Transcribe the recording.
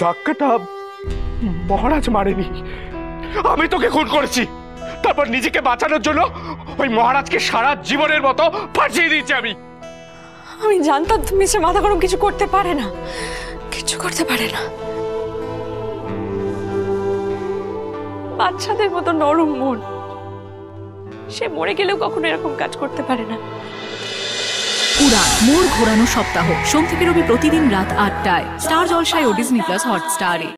ধাক্কাটা মহারাজ মারেনি, আমি তোকে খুন করেছি। তারপর নিজেকে বাঁচানোর জন্য ওই মহারাজকে সারা জীবনের মতো ফাঁসিয়ে দিয়েছি আমি। আমি জানতাম তুমি সে মাথা গরম কিছু করতে পারে না, কিছু করতে পারে না। বাচ্চাদের মতো নরম মন, সে মরে গেলেও কখনো এরকম কাজ করতে পারে না। উড়ান মোড় ঘোরানো সপ্তাহ, সোম থেকে রবি প্রতিদিন রাত ৮টায় স্টার জলসায় ও ডিজনি প্লাস হটস্টারে।